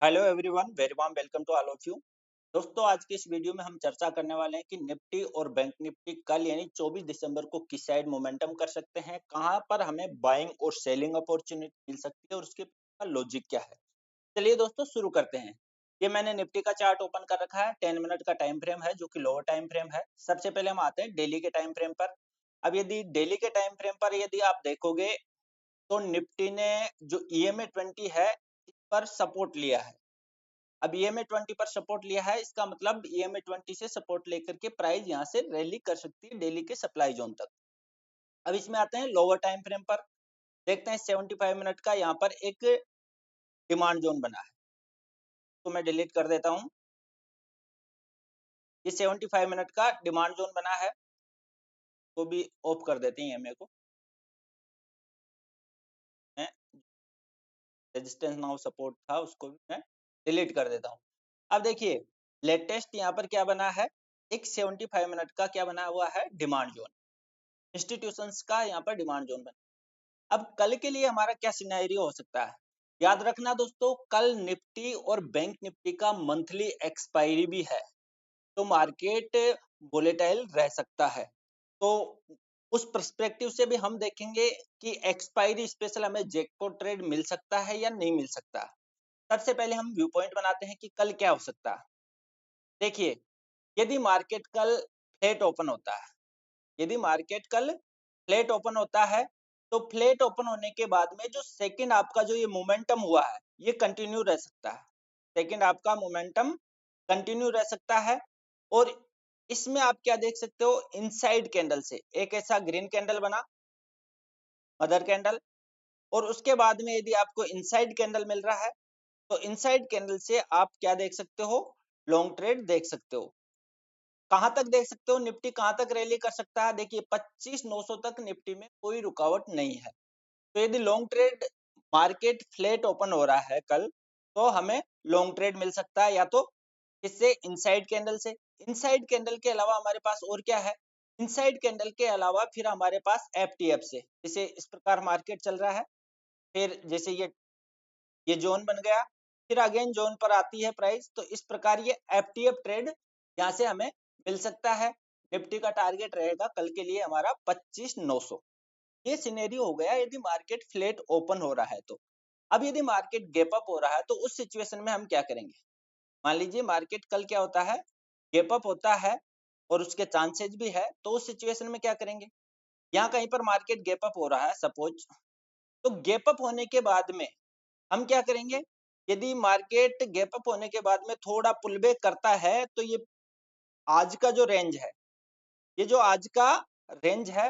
Hello everyone, very warm welcome to all of you. दोस्तों, आज के इस वीडियो में हम चर्चा करने वाले हैं कि निफ्टी और बैंक निफ्टी कल यानी 24 दिसंबर को किस साइड मोमेंटम कर सकते हैं, कहां पर हमें बाइंग और सेलिंग अपॉर्चुनिटी मिल सकती है और उसके लॉजिक क्या है। चलिए दोस्तों, शुरू करते हैं। ये मैंने निफ्टी का चार्ट ओपन कर रखा है। 10 मिनट का टाइम फ्रेम है जो कि लोअर टाइम फ्रेम है। सबसे पहले हम आते हैं डेली के टाइम फ्रेम पर। अब यदि डेली के टाइम फ्रेम पर यदि आप देखोगे तो निफ्टी ने जो EMA 20 है इस पर सपोर्ट लिया है। अब EMA 20 पर सपोर्ट लिया है, इसका मतलब EMA 20 से सपोर्ट लेकर के प्राइस यहाँ से रैली कर सकती है डेली के सप्लाई जोन तक। अब इसमें आते हैं लोअर टाइम फ्रेम पर। देखते हैं 75 मिनट का यहाँ पर एक डिमांड जोन बना है, तो मैं डिलीट कर देता हूँ। ये 75 मिनट का डिमांड जोन बना है, तो भी ऑफ कर देते हैं EMA को। मैं रेजिस्टेंस नाउ सपोर्ट था उसको भी मैं डिलीट कर देता हूँ। अब देखिए लेटेस्ट यहाँ पर क्या बना है, एक 75 मिनट का क्या बना हुआ है, डिमांड जोन। इंस्टीट्यूशंस का यहाँ पर डिमांड जोन बना। अब कल के लिए हमारा क्या सिनेरियो हो सकता है। याद रखना दोस्तों, कल निफ्टी और बैंक निफ्टी का मंथली एक्सपायरी भी है, तो मार्केट वोलेटाइल रह सकता है। तो उस पर्सपेक्टिव से भी हम देखेंगे कि एक्सपायरी स्पेशल हमें जैकपॉट ट्रेड मिल सकता है या नहीं मिल सकता। सबसे पहले हम व्यू पॉइंट बनाते हैं कि कल क्या हो सकता है। देखिए, यदि मार्केट कल फ्लैट ओपन होता है, यदि मार्केट कल फ्लैट ओपन होता है, तो फ्लैट ओपन होने के बाद में जो सेकंड आपका जो ये मोमेंटम हुआ है, ये कंटिन्यू रह सकता है। सेकंड आपका मोमेंटम कंटिन्यू रह सकता है। और इसमें आप क्या देख सकते हो, इनसाइड कैंडल से एक ऐसा ग्रीन कैंडल बना, मदर कैंडल, और उसके बाद में यदि आपको इनसाइड कैंडल मिल रहा है, तो इनसाइड कैंडल से आप क्या देख सकते हो, लॉन्ग ट्रेड देख सकते हो। कहां तक देख सकते हो, निफ्टी कहां तक रैली कर सकता है। देखिए 25,900 तक निफ्टी में कोई रुकावट नहीं है। तो यदि long trade market flat open हो रहा है कल, तो हमें लॉन्ग ट्रेड मिल सकता है, या तो इससे इनसाइड कैंडल से। इनसाइड कैंडल के अलावा हमारे पास और क्या है, इनसाइड कैंडल के अलावा फिर हमारे पास FTF से, जैसे इस प्रकार मार्केट चल रहा है, फिर जैसे ये जोन बन गया, फिर अगेन जोन पर आती है प्राइस, तो इस प्रकार ये FTF ट्रेड यहाँ से हमें मिल सकता है। निफ्टी का टारगेट रहेगा कल के लिए हमारा 25,900। ये सिनेरियो हो गया यदि मार्केट फ्लैट ओपन हो रहा है तो। अब यदि मार्केट गैप अप हो रहा है, तो उस सिचुएशन में हम क्या करेंगे। मान लीजिए मार्केट कल क्या होता है, गैप अप होता है और उसके चांसेस भी है, तो उस सिचुएशन में क्या करेंगे। यहाँ कहीं पर मार्केट गैप अप हो रहा है सपोज, तो गैप अप होने के बाद में हम क्या करेंगे। यदि मार्केट गैप अप होने के बाद में थोड़ा पुल बैक करता है, तो ये आज का जो रेंज है, ये जो आज का रेंज है,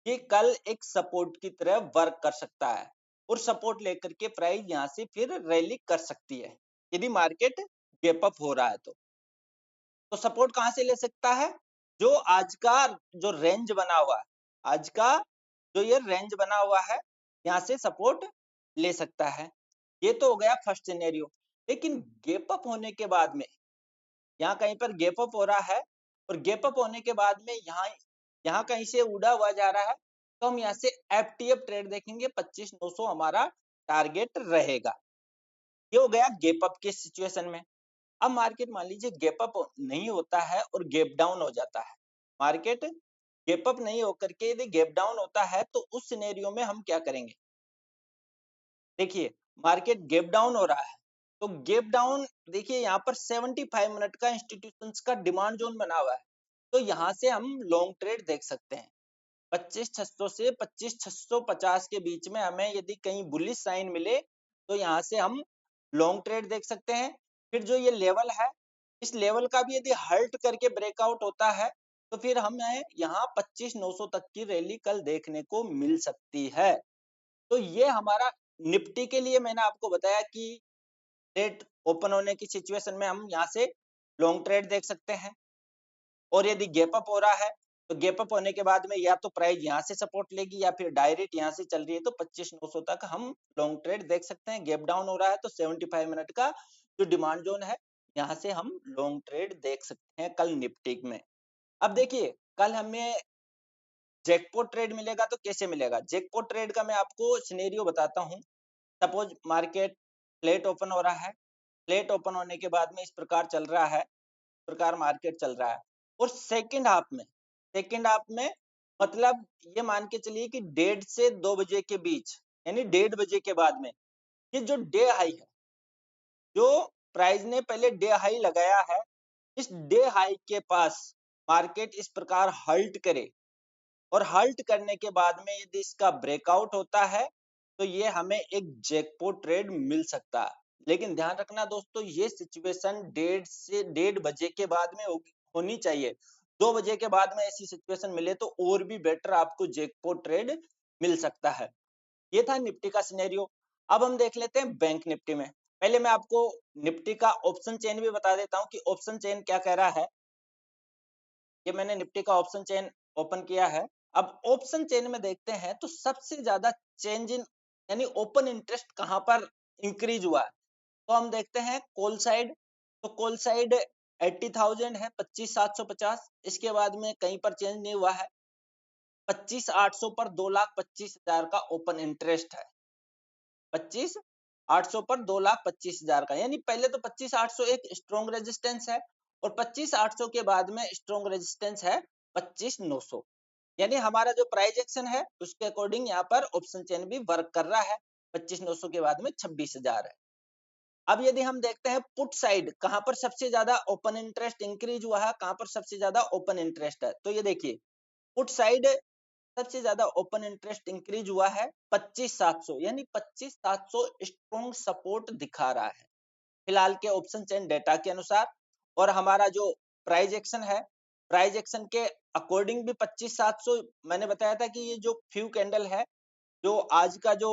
ये कल एक सपोर्ट की तरह वर्क कर सकता है, और सपोर्ट लेकर के प्राइस यहाँ से फिर रैली कर सकती है यदि मार्केट गैप अप हो रहा है तो सपोर्ट कहां से ले सकता है, जो आज का जो रेंज बना हुआ है, आज का जो ये रेंज बना हुआ है, यहाँ से सपोर्ट ले सकता है। ये तो हो गया फर्स्ट सिनेरियो। लेकिन गैप अप होने के बाद में, यहाँ कहीं पर गैप अप हो रहा है, और गैप अप होने के बाद में यहाँ यहाँ कहीं से उड़ा हुआ जा रहा है, तो हम यहाँ से FTF ट्रेड देखेंगे, 25,900 हमारा टारगेट रहेगा। ये हो गया गैप अप के सिचुएशन में। अब मार्केट मान लीजिए गैप अप नहीं होता है और गैप डाउन हो जाता है। मार्केट गैप अप नहीं होकर के यदि गैप डाउन होता है, तो उस सिनेरियो में हम क्या करेंगे। देखिए मार्केट गैप डाउन हो रहा है, तो गैप डाउन देखिए यहाँ पर 75 मिनट का इंस्टीट्यूशंस का डिमांड जोन बना हुआ है, तो यहाँ से हम लॉन्ग ट्रेड देख सकते हैं। 25,600 से 25,650 के बीच में हमें यदि कहीं बुलिश साइन मिले, तो यहाँ से हम लॉन्ग ट्रेड देख सकते हैं। फिर जो ये लेवल है, इस लेवल का भी यदि हल्ट करके ब्रेकआउट होता है, तो फिर हमें यहाँ 25,900 तक की रैली कल देखने को मिल सकती है। तो ये हमारा निफ्टी के लिए मैंने आपको बताया कि ट्रेड ओपन होने की सिचुएशन में हम यहाँ से लॉन्ग ट्रेड देख सकते हैं। और यदि गैप अप हो रहा है, तो गैप अप होने के बाद में या तो प्राइस यहाँ से सपोर्ट लेगी, या फिर डायरेक्ट यहाँ से चल रही है तो 25,900 तक हम लॉन्ग ट्रेड देख सकते हैं। गैप डाउन हो रहा है तो 75 मिनट का जो डिमांड जोन है, यहाँ से हम लॉन्ग ट्रेड देख सकते हैं कल निफ्टी में। अब देखिए कल हमें जैकपॉट ट्रेड मिलेगा तो कैसे मिलेगा। जैकपॉट ट्रेड का मैं आपको सिनेरियो बताता हूँ। सपोज मार्केट फ्लैट ओपन हो रहा है, फ्लैट ओपन होने के बाद में इस प्रकार चल रहा है, इस प्रकार मार्केट चल रहा है। और सेकंड हाफ में मतलब ये मान के चलिए कि 1:30 से 2 बजे के बीच, यानी 1:30 बजे के बाद में ये जो डे हाई है, जो प्राइस ने पहले डे हाई लगाया है, इस डे हाई के पास मार्केट इस प्रकार हल्ट करे और हल्ट करने के बाद में यदि इसका ब्रेकआउट होता है तो ये हमें एक जैकपॉट ट्रेड मिल सकता है। लेकिन ध्यान रखना दोस्तों, ये सिचुएशन 1:30 बजे के बाद में होनी चाहिए। 2 बजे के बाद में ऐसी सिचुएशन मिले तो और भी बेटर आपको जैकपॉट ट्रेड मिल सकता है। ये था निफ्टी का सिनेरियो। अब हम देख लेते हैं बैंक निफ्टी में। पहले मैं आपको निफ्टी का ऑप्शन चेन भी बता देता हूं कि ऑप्शन चेन क्या कह रहा है। ये मैंने निफ्टी का ऑप्शन चेन ओपन किया है। अब ऑप्शन चेन में देखते हैं तो सबसे ज्यादा चेंज इन यानी ओपन इंटरेस्ट कहां पर इंक्रीज हुआ है, तो हम देखते हैं कॉल साइड। तो कॉल साइड 80,000 है, 25,750। इसके बाद में कहीं पर चेंज नहीं हुआ है। 25,800 पर 2,25,000 का ओपन इंटरेस्ट है। 25,800 पर 2,25,000 का, यानी पहले तो 25,800 एक स्ट्रॉन्ग रेजिस्टेंस है और 25,800 के बाद में स्ट्रॉन्ग रेजिस्टेंस है 25,900। यानी हमारा जो प्राइस एक्शन है उसके अकॉर्डिंग यहाँ पर ऑप्शन चेन भी वर्क कर रहा है। 25,900 के बाद में 26,000 है। अब यदि हम देखते हैं पुट साइड, कहां पर सबसे ज्यादा ओपन इंटरेस्ट इंक्रीज हुआ है, कहां पर सबसे ज्यादा ओपन इंटरेस्ट है, तो ये देखिए पुट साइड सबसे ज्यादा ओपन इंटरेस्ट इंक्रीज हुआ है 25,700, यानी 25,700 स्ट्रॉन्ग सपोर्ट दिखा रहा है फिलहाल के ऑप्शन चेन डेटा के अनुसार। और हमारा जो प्राइस एक्शन है, प्राइस एक्शन के अकॉर्डिंग भी 25,700, मैंने बताया था कि ये जो फ्यू कैंडल है, जो आज का जो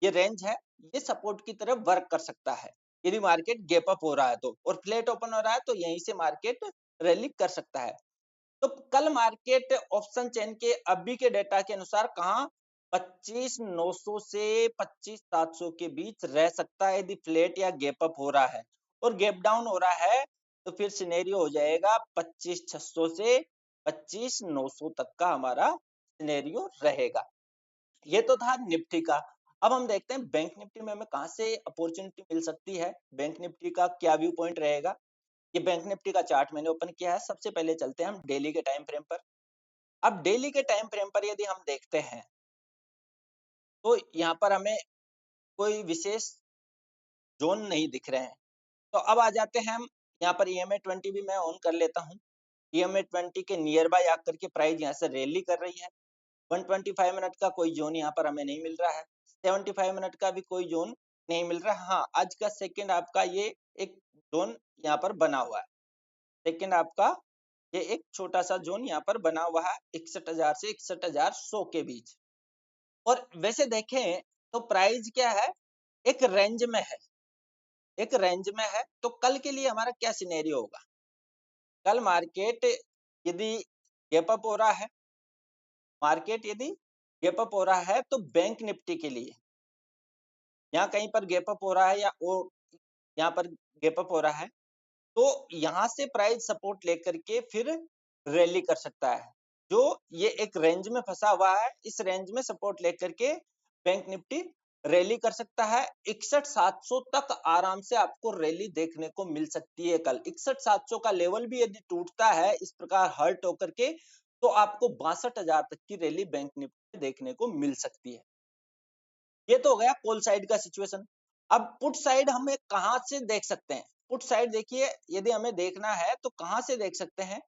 ये रेंज है, ये सपोर्ट की तरफ वर्क कर सकता है यदि मार्केट गैप अप हो रहा है तो, और फ्लैट ओपन हो रहा है तो यहीं से मार्केट रैली कर सकता है। तो कल मार्केट ऑप्शन चेन के अभी के डेटा के अनुसार कहा 25,900 से 25,700 के बीच रह सकता है यदि फ्लैट या गैप अप हो रहा है। और गैप डाउन हो रहा है तो फिर सिनेरियो हो जाएगा 25,600 से 25,900 तक का हमारा सिनेरियो रहेगा। ये तो था निफ्टी का। अब हम देखते हैं बैंक निफ्टी में हमें कहां से अपॉर्चुनिटी मिल सकती है, बैंक निफ्टी का क्या व्यू पॉइंट रहेगा। ये बैंक निफ्टी का चार्ट मैंने ओपन किया है। सबसे पहले चलते हैं हम डेली के टाइम फ्रेम पर। अब डेली के टाइम फ्रेम पर यदि हम देखते हैं तो यहाँ पर हमें कोई विशेष जोन नहीं दिख रहे हैं। तो अब आ जाते हैं हम यहाँ पर EMA 20 भी मैं ऑन कर लेता हूँ। EMA 20 के नियर बाय आकर के प्राइस यहाँ से रैली कर रही है। 125 मिनट का कोई जोन यहाँ पर हमें नहीं मिल रहा है। 75 मिनट का भी कोई जोन नहीं मिल रहा है। हाँ, आज का सेकंड आपका ये एक जोन यहाँ पर बना हुआ है। सेकंड आपका ये एक छोटा सा जोन यहाँ पर बना हुआ है 61,000 से 61,100 के बीच। और वैसे देखें तो प्राइस क्या है, एक रेंज में है, एक रेंज में है। तो कल के लिए हमारा क्या सिनेरियो होगा, कल मार्केट यदि गैप अप हो रहा है, मार्केट यदि गैप अप हो रहा है तो बैंक निफ्टी के लिए यहाँ कहीं पर गैप अप हो रहा है या और यहाँ पर गैप अप हो रहा है तो यहाँ से प्राइस सपोर्ट लेकर के फिर रैली कर सकता है। जो ये एक रेंज में फंसा हुआ है, इस रेंज में सपोर्ट लेकर के बैंक निफ्टी रैली कर सकता है। 61,700 तक आराम से आपको रैली देखने को मिल सकती है कल। 61,700 का लेवल भी यदि टूटता है इस प्रकार हर्ट होकर के, तो आपको 62,000 तक की रैली बैंक निफ्टी देखने को मिल सकती है। ये तो हो गया कॉल साइड का सिचुएशन। अब पुट साइड हमें कहां से देख सकते हैं, पुट साइड देखिए यदि हमें देखना है तो कहां से देख सकते हैं।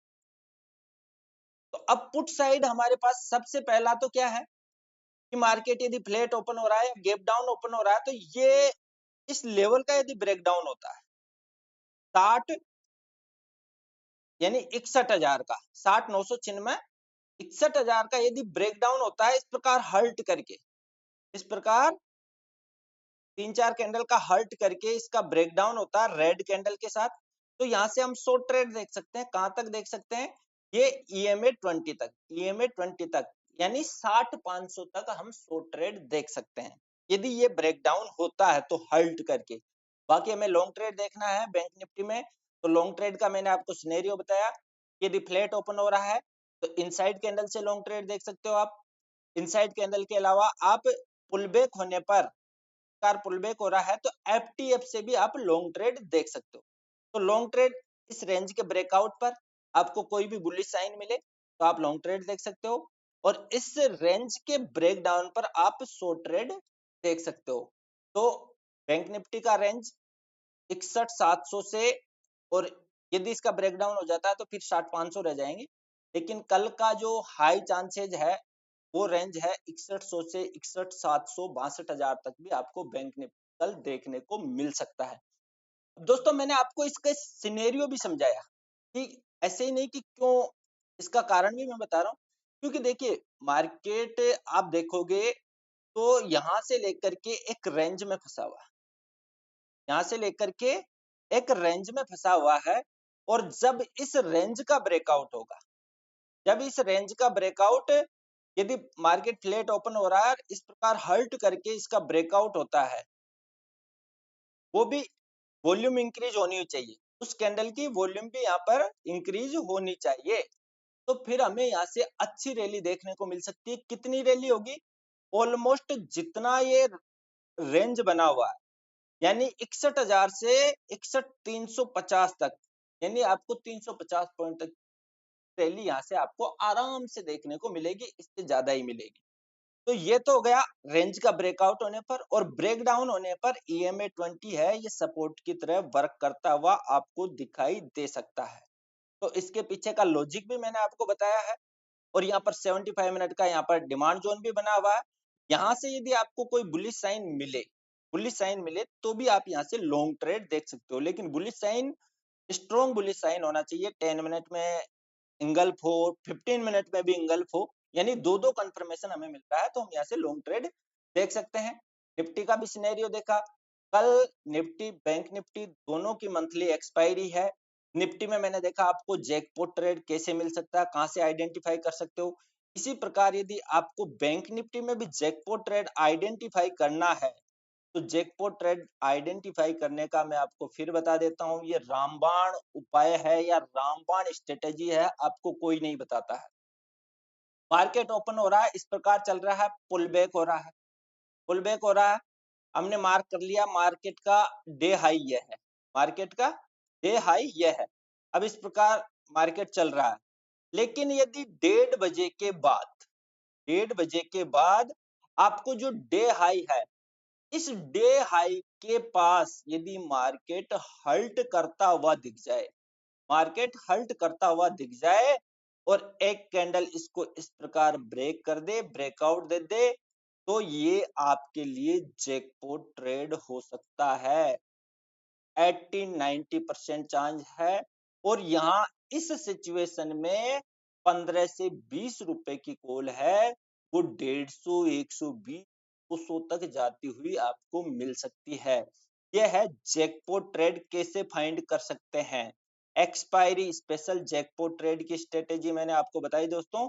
तो अब पुट साइड हमारे पास सबसे पहला तो क्या है कि मार्केट यदि फ्लैट ओपन हो रहा है, गैप डाउन ओपन हो रहा है, तो ये इस लेवल का यदि ब्रेकडाउन होता है 60 यानी 61,000 का, 60,996 61,000 का यदि ब्रेकडाउन होता है इस प्रकार हल्ट करके, इस प्रकार 3-4 कैंडल का हर्ट करके इसका ब्रेकडाउन होता है रेड कैंडल के साथ, तो यहाँ से हम शॉर्ट ट्रेड देख सकते हैं। कहां तक देख सकते हैं, ये EMA 20 तक, EMA 20 तक यानी 60,500 तक हम शॉर्ट ट्रेड देख सकते हैं यदि ये ब्रेकडाउन होता है तो हल्ट करके। बाकी हमें लॉन्ग ट्रेड देखना है बैंक निफ्टी में, तो लॉन्ग ट्रेड का मैंने आपको सिनेरियो बताया। यदि फ्लैट ओपन हो रहा है तो इनसाइड कैंडल से लॉन्ग ट्रेड देख सकते हो आप। इनसाइड कैंडल के अलावा आप पुल बैक होने पर प्रकार पुल बैक हो रहा है तो एफटीएफ से भी आप लॉन्ग ट्रेड देख सकते हो। तो लॉन्ग ट्रेड इस रेंज के ब्रेकआउट पर आपको कोई भी बुलिश साइन मिले तो आप लॉन्ग ट्रेड देख सकते हो, और इस रेंज के ब्रेक डाउन पर आप शॉर्ट ट्रेड देख सकते हो। तो बैंक निफ्टी का रेंज 61,700 से, और यदि इसका ब्रेकडाउन हो जाता है तो फिर 60,500 रह जाएंगे, लेकिन कल का जो हाई चांसेज है वो रेंज है 6100 से 61,700, 62,000 तक भी आपको बैंक निफ्टी कल देखने को मिल सकता है। दोस्तों मैंने आपको इसका सिनेरियो भी समझाया कि ऐसे ही नहीं कि क्यों, इसका कारण भी मैं बता रहा हूँ, क्योंकि देखिए मार्केट आप देखोगे तो यहाँ से लेकर के एक रेंज में फंसा हुआ है, यहाँ से लेकर के एक रेंज में फंसा हुआ है, और जब इस रेंज का ब्रेकआउट होगा, जब इस रेंज का ब्रेकआउट, यदि मार्केट फ्लैट ओपन हो रहा है इस प्रकार हल्ट करके इसका ब्रेकआउट होता है, वो भी वॉल्यूम इंक्रीज होनी चाहिए, उस कैंडल की वॉल्यूम भी यहाँ पर इंक्रीज होनी चाहिए, तो फिर हमें यहाँ से अच्छी रैली देखने को मिल सकती है। कितनी रैली होगी? ऑलमोस्ट जितना ये रेंज बना हुआ है, यानी 61,000 से 61,350 तक, यानी आपको 350 पॉइंट तक रैली यहाँ से आपको आराम से देखने को मिलेगी, इससे ज्यादा ही मिलेगी। तो ये तो हो गया रेंज का ब्रेकआउट होने पर, और ब्रेक डाउन होने पर EMA 20 है, ये सपोर्ट की तरह वर्क करता हुआ आपको दिखाई दे सकता है। तो इसके पीछे का लॉजिक भी मैंने आपको बताया है, और यहाँ पर 75 मिनट का यहाँ पर डिमांड जोन भी बना हुआ है। यहाँ से यदि आपको कोई बुलिश साइन मिले तो भी आप यहाँ से लॉन्ग ट्रेड देख सकते हो, लेकिन bullish sign, strong bullish sign होना चाहिए। 10 मिनट में इंगल्फ हो, 15 मिनट में भी इंगल्फ हो, यानी दो दो कंफर्मेशन हमें मिल रहा है तो हम यहाँ से लॉन्ग ट्रेड देख सकते हैं। निफ्टी का भी सिनेरियो देखा, कल निफ्टी बैंक निफ्टी दोनों की मंथली एक्सपायरी है। निफ्टी में मैंने देखा आपको जैकपॉट ट्रेड कैसे मिल सकता है, कहां से आइडेंटिफाई कर सकते हो। इसी प्रकार यदि आपको बैंक निफ्टी में भी जैकपॉट ट्रेड आइडेंटिफाई करना है तो जैकपॉट ट्रेड आइडेंटिफाई करने का मैं आपको फिर बता देता हूं, ये रामबाण उपाय है या रामबाण स्ट्रेटेजी है, आपको कोई नहीं बताता है। मार्केट ओपन हो रहा है, इस प्रकार चल रहा है, पुल बैक हो रहा है, पुल बैक हो रहा है, हमने मार्क कर लिया मार्केट का डे हाई यह है, मार्केट का डे हाई यह है। अब इस प्रकार मार्केट चल रहा है, लेकिन यदि 1:30 के बाद, 1:30 के बाद आपको जो डे हाई है, इस डे हाई के पास यदि मार्केट हल्ट करता हुआ दिख जाए, मार्केट हल्ट करता हुआ दिख जाए और एक कैंडल इसको इस प्रकार ब्रेक कर दे, ब्रेकआउट दे दे, तो ये आपके लिए जैकपॉट ट्रेड हो सकता है। 80-90% चांस है, और यहाँ इस सिचुएशन में 15 से 20 रुपए की कॉल है, वो 150, 120, 200 तक जाती हुई आपको मिल सकती है। यह है जैकपॉट ट्रेड कैसे फाइंड कर सकते हैं। एक्सपायरी स्पेशल जैकपॉट ट्रेड की स्ट्रेटेजी मैंने आपको बताई दोस्तों,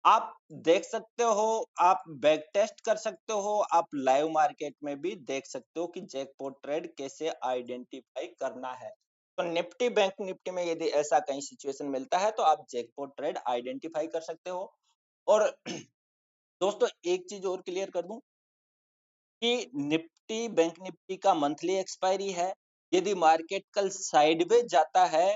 आप देख सकते हो, आप बैक टेस्ट कर सकते हो, आप लाइव मार्केट में भी देख सकते हो कि जैकपॉट ट्रेड कैसे आइडेंटिफाई करना है। तो निफ्टी बैंक निफ्टी में यदि ऐसा कहीं सिचुएशन मिलता है तो आप जैकपॉट ट्रेड आइडेंटिफाई कर सकते हो। और दोस्तों एक चीज और क्लियर कर दूं कि निफ्टी बैंक निफ्टी का मंथली एक्सपायरी है, यदि मार्केट कल साइडवेज जाता है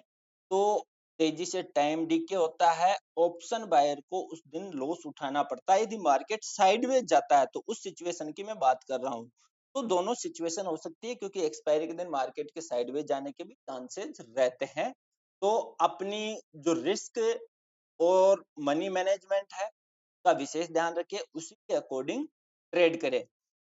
तो तेजी से टाइम डीके होता है, ऑप्शन बायर को उस दिन लॉस उठाना पड़ता है। यदि मार्केट साइडवेज जाता है तो उस सिचुएशन की मैं बात कर रहा हूँ, तो दोनों सिचुएशन हो सकती है, क्योंकि एक्सपायरी के दिन मार्केट के साइडवेज जाने के भी चांसेस रहते हैं। तो अपनी जो रिस्क और मनी मैनेजमेंट है का विशेष ध्यान रखिए, उसी के अकॉर्डिंग ट्रेड करें।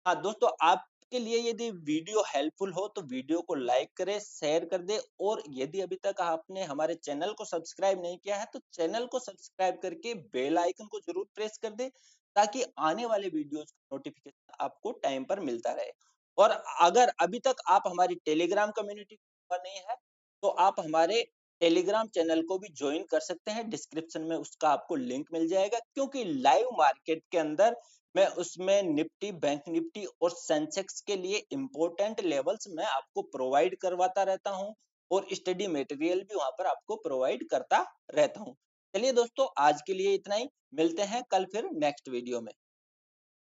हाँ दोस्तों, आपके लिए यदि वीडियो हेल्पफुल हो तो वीडियो को लाइक करें, शेयर कर दें, और यदि अभी तक आपने हमारे चैनल को सब्सक्राइब नहीं किया है तो चैनल को सब्सक्राइब करके बेल आइकन को जरूर प्रेस कर दें, ताकि आने वाले वीडियोस का नोटिफिकेशन आपको टाइम पर मिलता रहे। और अगर अभी तक आप हमारी टेलीग्राम कम्युनिटी पर नहीं है तो आप हमारे टेलीग्राम चैनल को भी ज्वाइन कर सकते हैं, डिस्क्रिप्शन में उसका आपको लिंक मिल जाएगा, क्योंकि लाइव मार्केट के अंदर मैं उसमें निफ्टी बैंक निफ्टी और सेंसेक्स के लिए इंपॉर्टेंट लेवल्स मैं आपको प्रोवाइड करवाता रहता हूं, और स्टडी मटेरियल भी वहां पर आपको प्रोवाइड करता रहता हूं। चलिए दोस्तों, आज के लिए इतना ही, मिलते हैं कल फिर नेक्स्ट वीडियो में।